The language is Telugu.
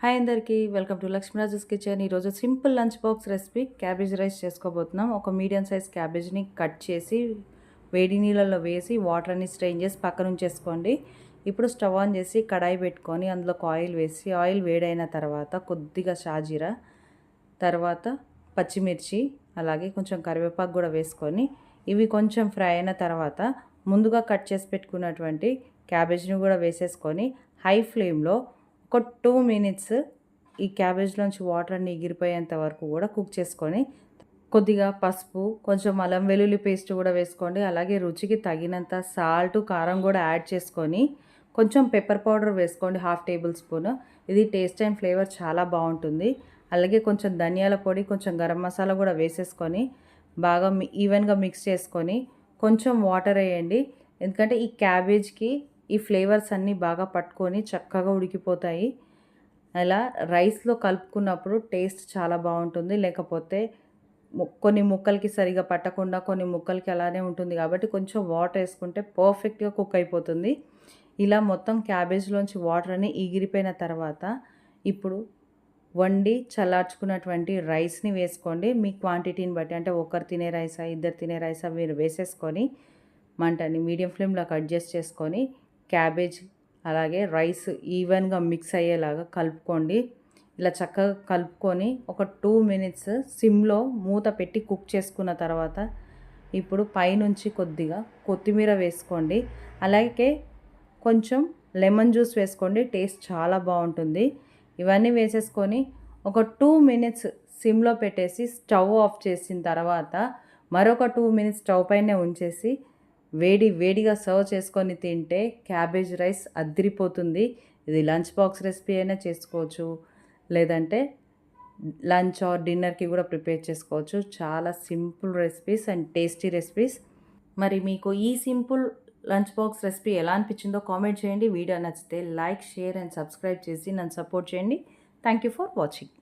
హాయ్ అందరికీ వెల్కమ్ టు లక్ష్మీరాజుస్ కిచెన్. ఈరోజు simple lunch box recipe cabbage rice చేసుకోబోతున్నాం. ఒక మీడియం సైజ్ క్యాబేజ్ని కట్ చేసి వేడి నీళ్ళల్లో వేసి వాటర్ అన్ని స్ట్రెయిన్ చేసి పక్కన ఉంచేసుకోండి. ఇప్పుడు స్టవ్ ఆన్ చేసి కడాయి పెట్టుకొని అందులోకి ఆయిల్ వేసి ఆయిల్ వేడైన తర్వాత కొద్దిగా షాజీరా, తర్వాత పచ్చిమిర్చి, అలాగే కొంచెం కరివేపాకు కూడా వేసుకొని ఇవి కొంచెం ఫ్రై అయిన తర్వాత ముందుగా కట్ చేసి పెట్టుకున్నటువంటి క్యాబేజ్ని కూడా వేసేసుకొని హై ఫ్లేమ్లో ఒక 2 మినిట్స్ ఈ క్యాబేజ్లోంచి వాటర్ అన్ని ఎగిరిపోయేంత వరకు కూడా కుక్ చేసుకొని కొద్దిగా పసుపు, కొంచెం అల్లం వెల్లుల్లి పేస్ట్ కూడా వేసుకోండి. అలాగే రుచికి తగినంత సాల్ట్, కారం కూడా యాడ్ చేసుకొని కొంచెం పెప్పర్ పౌడర్ వేసుకోండి, 1/2 టేబుల్ స్పూన్. ఇది టేస్ట్ అండ్ ఫ్లేవర్ చాలా బాగుంటుంది. అలాగే కొంచెం ధనియాల పొడి, కొంచెం గరం మసాలా కూడా వేసేసుకొని బాగా ఈవెన్గా మిక్స్ చేసుకొని కొంచెం వాటర్ వేయండి. ఎందుకంటే ఈ క్యాబేజ్కి ఈ ఫ్లేవర్స్ అన్నీ బాగా పట్టుకొని చక్కగా ఉడికిపోతాయి. అలా రైస్లో కలుపుకున్నప్పుడు టేస్ట్ చాలా బాగుంటుంది. లేకపోతే కొన్ని ముక్కలకి సరిగా పట్టకుండా కొన్ని ముక్కలకి అలానే ఉంటుంది కాబట్టి కొంచెం వాటర్ వేసుకుంటే పర్ఫెక్ట్గా కుక్ అయిపోతుంది. ఇలా మొత్తం క్యాబేజ్లోంచి వాటర్ అన్ని ఎగిరిపోయిన తర్వాత ఇప్పుడు వండి చల్లార్చుకున్నటువంటి రైస్ని వేసుకోండి. మీ క్వాంటిటీని బట్టి, అంటే ఒకరు తినే రైసా, ఇద్దరు తినే రైసా మీరు వేసేసుకొని మంటని మీడియం ఫ్లేమ్లో అడ్జస్ట్ చేసుకొని క్యాబేజ్ అలాగే రైస్ ఈవెన్గా మిక్స్ అయ్యేలాగా కలుపుకోండి. ఇలా చక్కగా కలుపుకొని ఒక 2 మినిట్స్ సిమ్లో మూత పెట్టి కుక్ చేసుకున్న తర్వాత ఇప్పుడు పైనుంచి కొద్దిగా కొత్తిమీర వేసుకోండి. అలాగే కొంచెం లెమన్ జ్యూస్ వేసుకోండి, టేస్ట్ చాలా బాగుంటుంది. ఇవన్నీ వేసేసుకొని ఒక 2 మినిట్స్ సిమ్లో పెట్టేసి స్టవ్ ఆఫ్ చేసిన తర్వాత మరొక 2 మినిట్స్ స్టవ్ పైనే ఉంచేసి వేడిగా సర్వ్ చేసుకొని తింటే క్యాబేజ్ రైస్ అదిరిపోతుంది. ఇది లంచ్ బాక్స్ రెసిపీ అయినా చేసుకోవచ్చు, లేదంటే లంచ్ ఆర్ డిన్నర్కి కూడా ప్రిపేర్ చేసుకోవచ్చు. చాలా simple recipes and tasty recipes. మరి మీకు ఈ సింపుల్ లంచ్ బాక్స్ రెసిపీ ఎలా అనిపించిందో కామెంట్ చేయండి. వీడియో నచ్చితే లైక్, షేర్ అండ్ సబ్స్క్రైబ్ చేసి నన్ను సపోర్ట్ చేయండి. Thank you for watching.